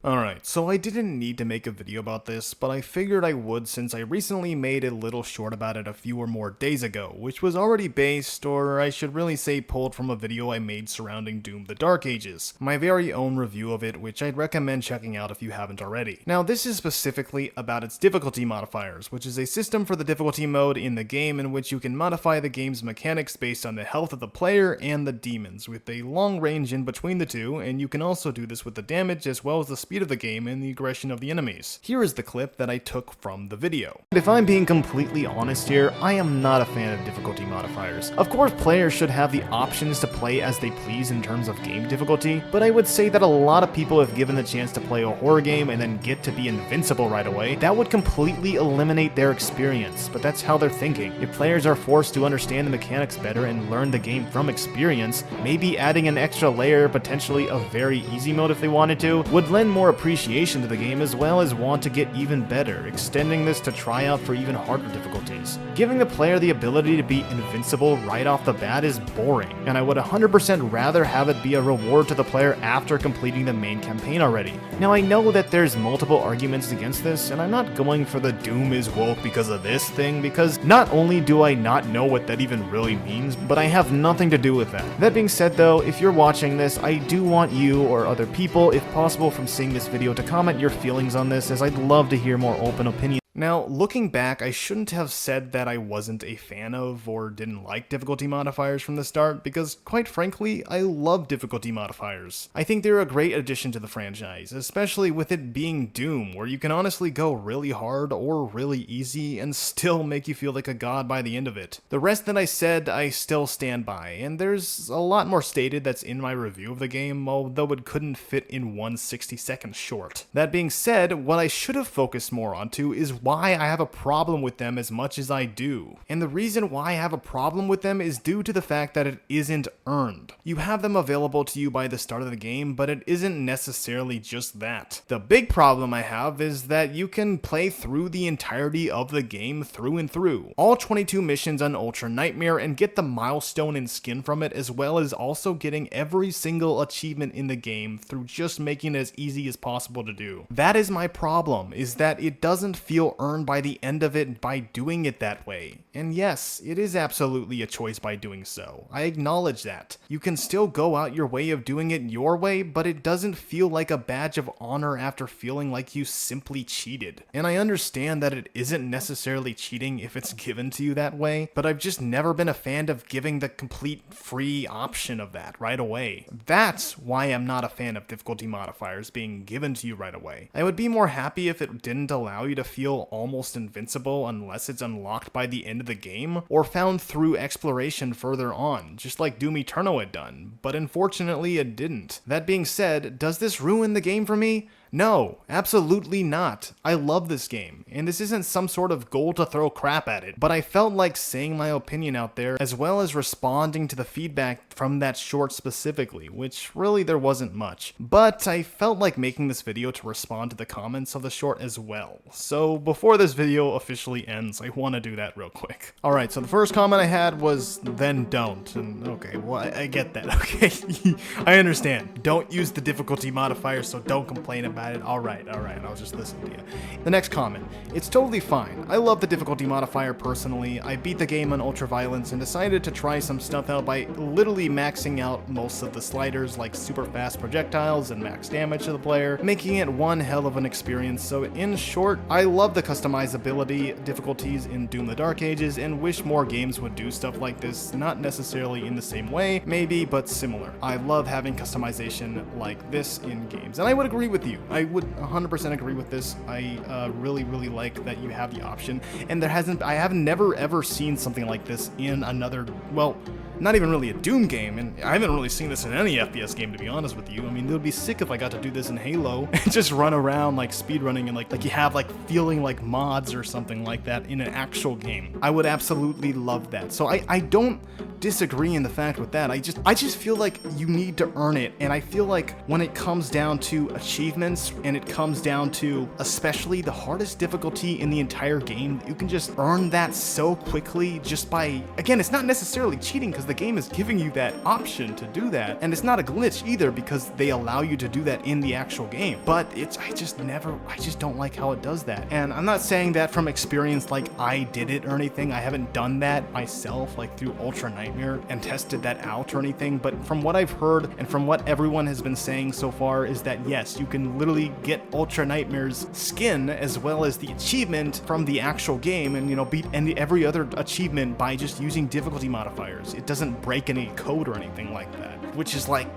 Alright, so I didn't need to make a video about this, but I figured I would since I recently made a little short about it a few or more days ago, which was already based, or I should really say pulled from a video I made surrounding Doom the Dark Ages, my very own review of it, which I'd recommend checking out if you haven't already. Now this is specifically about its difficulty modifiers, which is a system for the difficulty mode in the game in which you can modify the game's mechanics based on the health of the player and the demons, with a long range in between the two, and you can also do this with the damage as well as the speed of the game and the aggression of the enemies. Here is the clip that I took from the video. If I'm being completely honest here, I am not a fan of difficulty modifiers. Of course, players should have the options to play as they please in terms of game difficulty, but I would say that a lot of people, if given the chance to play a horror game and then get to be invincible right away, that would completely eliminate their experience, but that's how they're thinking. If players are forced to understand the mechanics better and learn the game from experience, maybe adding an extra layer, potentially a very easy mode if they wanted to, would lend more appreciation to the game as well as want to get even better, extending this to try out for even harder difficulties. Giving the player the ability to be invincible right off the bat is boring, and I would 100% rather have it be a reward to the player after completing the main campaign already. Now I know that there's multiple arguments against this, and I'm not going for the Doom is woke because of this thing, because not only do I not know what that even really means, but I have nothing to do with that. That being said though, if you're watching this, I do want you or other people, if possible from seeing this video, to comment your feelings on this, as I'd love to hear more open opinions. Now, looking back, I shouldn't have said that I wasn't a fan of or didn't like difficulty modifiers from the start, because quite frankly, I love difficulty modifiers. I think they're a great addition to the franchise, especially with it being Doom, where you can honestly go really hard or really easy and still make you feel like a god by the end of it. The rest that I said, I still stand by, and there's a lot more stated that's in my review of the game, although it couldn't fit in one 60-second short. That being said, what I should have focused more onto is why I have a problem with them as much as I do. And the reason why I have a problem with them is due to the fact that it isn't earned. You have them available to you by the start of the game, but it isn't necessarily just that. The big problem I have is that you can play through the entirety of the game through and through. All 22 missions on Ultra Nightmare and get the milestone and skin from it, as well as also getting every single achievement in the game through just making it as easy as possible to do. That is my problem, is that it doesn't feel earned by the end of it by doing it that way. And yes, it is absolutely a choice by doing so. I acknowledge that. You can still go out your way of doing it your way, but it doesn't feel like a badge of honor after feeling like you simply cheated. And I understand that it isn't necessarily cheating if it's given to you that way, but I've just never been a fan of giving the complete free option of that right away. That's why I'm not a fan of difficulty modifiers being given to you right away. I would be more happy if it didn't allow you to feel almost invincible unless it's unlocked by the end of the game, or found through exploration further on, just like Doom Eternal had done, but unfortunately it didn't. That being said, does this ruin the game for me? No, absolutely not. I love this game, and this isn't some sort of goal to throw crap at it, but I felt like saying my opinion out there as well as responding to the feedback from that short specifically, which really there wasn't much. But I felt like making this video to respond to the comments of the short as well. So before this video officially ends, I want to do that real quick. Alright, so the first comment I had was, then don't. And okay, well, I get that, okay? I understand. Don't use the difficulty modifier, so don't complain about it. Alright, I'll just listen to you. The next comment. It's totally fine. I love the difficulty modifier personally. I beat the game on Ultra Violence and decided to try some stuff out by literally maxing out most of the sliders like super fast projectiles and max damage to the player, making it one hell of an experience. So in short, I love the customizability difficulties in Doom the Dark Ages and wish more games would do stuff like this, not necessarily in the same way, maybe, but similar. I love having customization like this in games, and I would agree with you. I would 100% agree with this. I really like that you have the option, and I have never ever seen something like this in another, well, not even really a Doom game, and I haven't really seen this in any FPS game, to be honest with you. I mean, it would be sick if I got to do this in Halo and just run around like speedrunning and like you have like feeling like mods or something like that in an actual game. I would absolutely love that. So I don't disagree in the fact with that. I just feel like you need to earn it, and I feel like when it comes down to achievements and it comes down to especially the hardest difficulty in the entire game, you can just earn that so quickly just by, again, it's not necessarily cheating because the game is giving you that option to do that. And it's not a glitch either because they allow you to do that in the actual game. But I just don't like how it does that. And I'm not saying that from experience like I did it or anything. I haven't done that myself like through Ultra Nightmare and tested that out or anything. But from what I've heard and from what everyone has been saying so far is that yes, you can literally get Ultra Nightmare's skin as well as the achievement from the actual game and, you know, beat every other achievement by just using difficulty modifiers. It doesn't break any code or anything like that, which is like,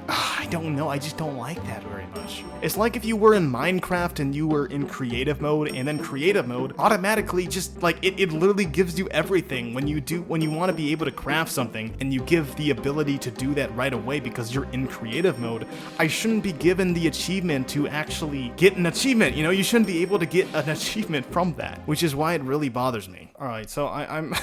I don't know, I just don't like that very much. It's like if you were in Minecraft and you were in creative mode, and then creative mode automatically just like, it literally gives you everything when you want to be able to craft something, and you give the ability to do that right away because you're in creative mode. I shouldn't be given the achievement to actually get an achievement, you know, you shouldn't be able to get an achievement from that, which is why it really bothers me. Alright, so I'm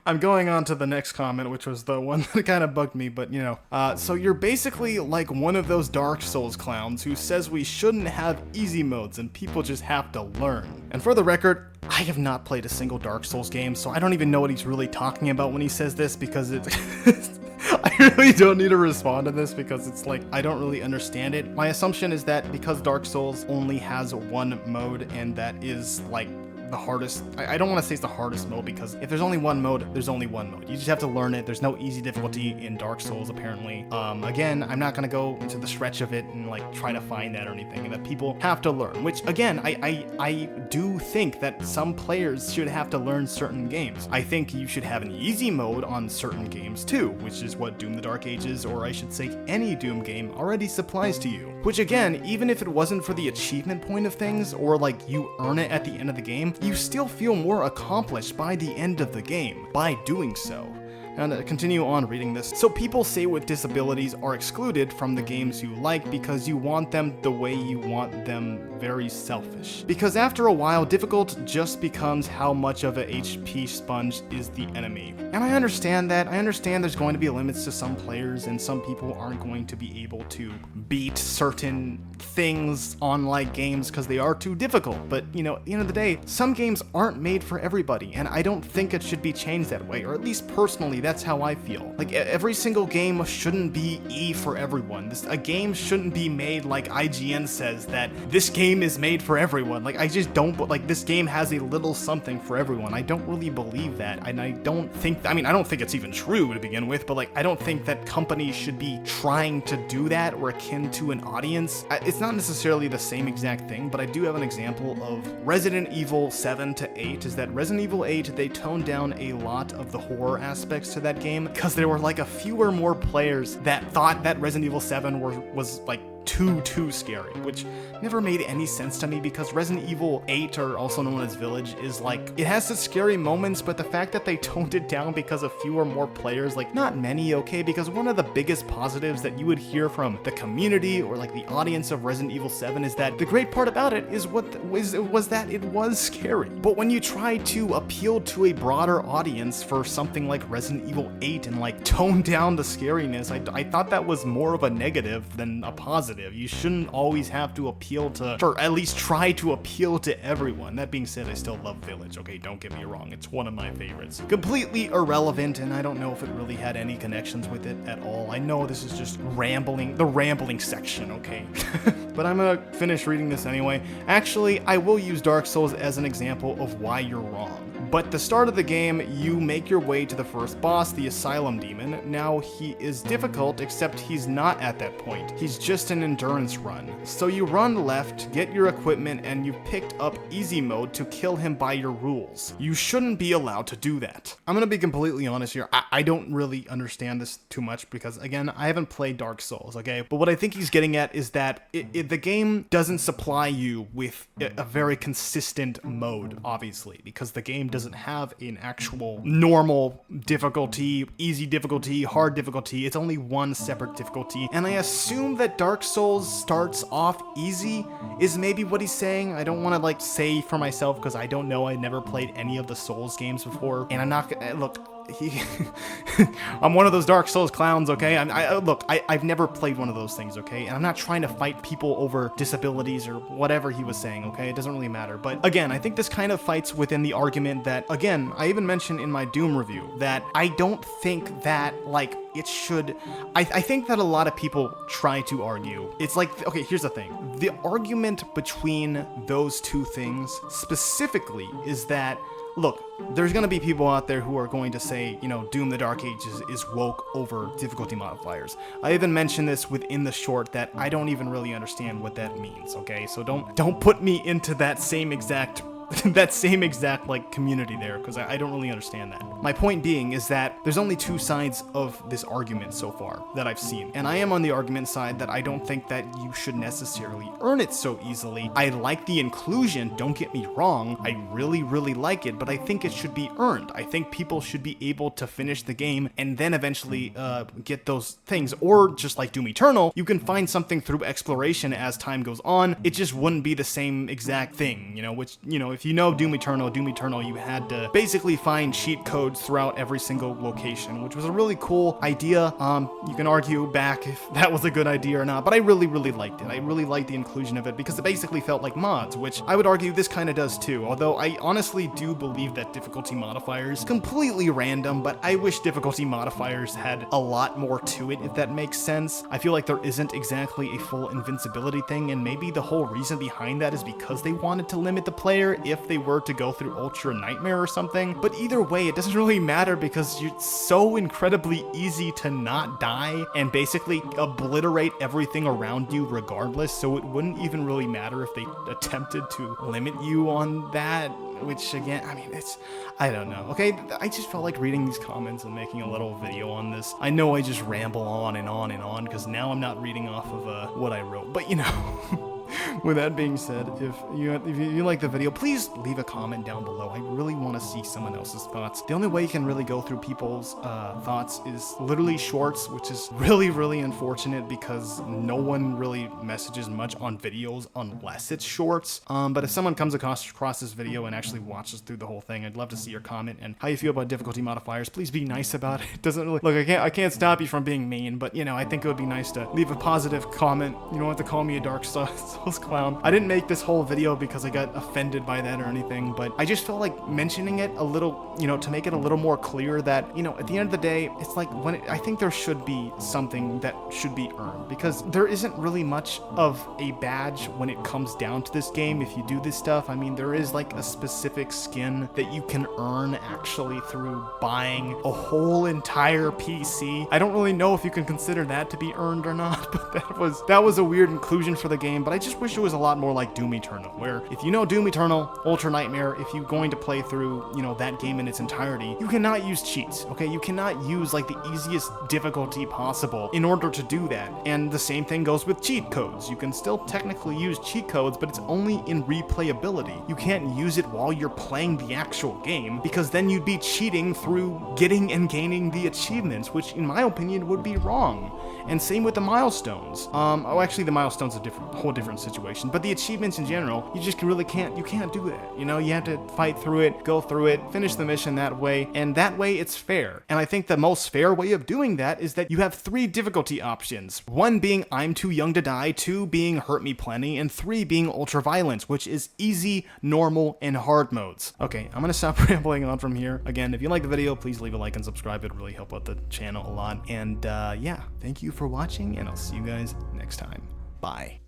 I'm going on to the next comment, which was the one that kind of bugged me, but you know. So you're basically like one of those Dark Souls clowns who says we shouldn't have easy modes and people just have to learn. And for the record, I have not played a single Dark Souls game, so I don't even know what he's really talking about when he says this, because I really don't need to respond to this because it's like, I don't really understand it. My assumption is that because Dark Souls only has one mode, and that is like the hardest. I don't want to say it's the hardest mode, because if there's only one mode, there's only one mode. You just have to learn it. There's no easy difficulty in Dark Souls, apparently. Again, I'm not gonna go into the stretch of it and like try to find that or anything, and that people have to learn, which again, I do think that some players should have to learn certain games. I think you should have an easy mode on certain games too, which is what Doom the Dark Ages, or I should say any Doom game, already supplies to you. Which again, even if it wasn't for the achievement point of things, or like you earn it at the end of the game, you still feel more accomplished by the end of the game by doing so. And to continue on reading this. So people say with disabilities are excluded from the games you like because you want them the way you want them. Very selfish. Because after a while, difficult just becomes how much of a HP sponge is the enemy. And I understand that. I understand there's going to be limits to some players, and some people aren't going to be able to beat certain things on like games because they are too difficult. But you know, at the end of the day, some games aren't made for everybody, and I don't think it should be changed that way, or at least personally, that's how I feel. Like every single game shouldn't be E for everyone. A game shouldn't be made like IGN says that this game is made for everyone. Like I just don't, like this game has a little something for everyone. I don't really believe that, and I don't think, I mean, I don't think it's even true to begin with, but like I don't think that companies should be trying to do that or akin to an audience. It's not necessarily the same exact thing, but I do have an example of Resident Evil 7 to 8, is that Resident Evil 8, they toned down a lot of the horror aspects to that game because there were like a fewer more players that thought that Resident Evil 7 was like too scary, which never made any sense to me, because Resident Evil 8, or also known as Village, is like, it has the scary moments, but the fact that they toned it down because of fewer more players, like not many, okay, because one of the biggest positives that you would hear from the community or like the audience of Resident Evil 7 is that the great part about it is was that it was scary. But when you try to appeal to a broader audience for something like Resident Evil 8 and like tone down the scariness, I thought that was more of a negative than a positive. You shouldn't always have to appeal to, or at least try to appeal to everyone. That being said, I still love Village, okay, don't get me wrong, it's one of my favorites. Completely irrelevant, and I don't know if it really had any connections with it at all. I know this is just rambling, the rambling section, okay? But I'm gonna finish reading this anyway. Actually, I will use Dark Souls as an example of why you're wrong. But the start of the game, you make your way to the first boss, the Asylum Demon. Now, he is difficult, except he's not at that point. He's just an endurance run. So you run left, get your equipment, and you picked up easy mode to kill him by your rules. You shouldn't be allowed to do that. I'm gonna be completely honest here. I don't really understand this too much because, again, I haven't played Dark Souls, okay? But what I think he's getting at is that the game doesn't supply you with a very consistent mode, obviously, because the game doesn't have an actual normal difficulty, easy difficulty, hard difficulty. It's only one separate difficulty, and I assume that Dark Souls starts off easy is maybe what he's saying. I don't want to like say for myself because I don't know. I never played any of the Souls games before, and I'm not gonna look. I'm one of those Dark Souls clowns, okay? Look, I've never played one of those things, okay? And I'm not trying to fight people over disabilities or whatever he was saying, okay? It doesn't really matter. But again, I think this kind of fights within the argument that, again, I even mentioned in my Doom review that I don't think that, like, it should... I think that a lot of people try to argue. It's like, okay, here's the thing. The argument between those two things specifically is that, look, there's gonna be people out there who are going to say, you know, Doom the Dark Ages is woke over difficulty modifiers. I even mentioned this within the short that I don't even really understand what that means, okay? So don't put me into that same exact like community there, because I don't really understand that. My point being is that there's only two sides of this argument so far that I've seen, and I am on the argument side that I don't think that you should necessarily earn it so easily. I like the inclusion, don't get me wrong, I really like it, but I think it should be earned. I think people should be able to finish the game and then eventually get those things, or just like Doom Eternal, you can find something through exploration as time goes on. It just wouldn't be the same exact thing, you know, which, you know, if you know Doom Eternal, you had to basically find cheat codes throughout every single location, which was a really cool idea. You can argue back if that was a good idea or not, but I really liked it. I really liked the inclusion of it because it basically felt like mods, which I would argue this kind of does too, although I honestly do believe that difficulty modifiers completely random, but I wish difficulty modifiers had a lot more to it, if that makes sense. I feel like there isn't exactly a full invincibility thing, and maybe the whole reason behind that is because they wanted to limit the player if they were to go through Ultra Nightmare or something. But either way, it doesn't really matter because it's so incredibly easy to not die and basically obliterate everything around you regardless, so it wouldn't even really matter if they attempted to limit you on that. Which again, I mean, I don't know, okay? I just felt like reading these comments and making a little video on this. I know I just ramble on and on and on because now I'm not reading off of what I wrote, but you know. With that being said, if you like the video, please leave a comment down below. I really want to see someone else's thoughts. The only way you can really go through people's thoughts is literally shorts, which is really unfortunate because no one really messages much on videos unless it's shorts. But if someone comes across this video and actually watches through the whole thing, I'd love to see your comment and how you feel about difficulty modifiers. Please be nice about it. It doesn't really look. I can't stop you from being mean, but you know, I think it would be nice to leave a positive comment. You don't have to call me a Dark Souls clown. I didn't make this whole video because I got offended by that or anything, but I just felt like mentioning it a little, you know, to make it a little more clear that, you know, at the end of the day, it's like I think there should be something that should be earned, because there isn't really much of a badge when it comes down to this game if you do this stuff. I mean, there is like a specific skin that you can earn actually through buying a whole entire PC. I don't really know if you can consider that to be earned or not, but that was a weird inclusion for the game. But I just wish it was a lot more like Doom Eternal, where if you know Doom Eternal, Ultra Nightmare, if you're going to play through, you know, that game in its entirety, you cannot use cheats, okay? You cannot use like the easiest difficulty possible in order to do that. And the same thing goes with cheat codes. You can still technically use cheat codes, but it's only in replayability. You can't use it while you're playing the actual game, because then you'd be cheating through getting and gaining the achievements, which in my opinion would be wrong. And same with the milestones. Actually the milestones are a whole different situation, but the achievements in general, you just can't do that. You know, you have to fight through it, go through it, finish the mission that way, and that way it's fair. And I think the most fair way of doing that is that you have 3 difficulty options. 1 being I'm too young to die, 2 being hurt me plenty, and 3 being ultra violence, which is easy, normal, and hard modes. Okay, I'm gonna stop rambling on from here. Again, if you like the video, please leave a like and subscribe. It'd really help out the channel a lot. And yeah, thank you for watching, and I'll see you guys next time. Bye.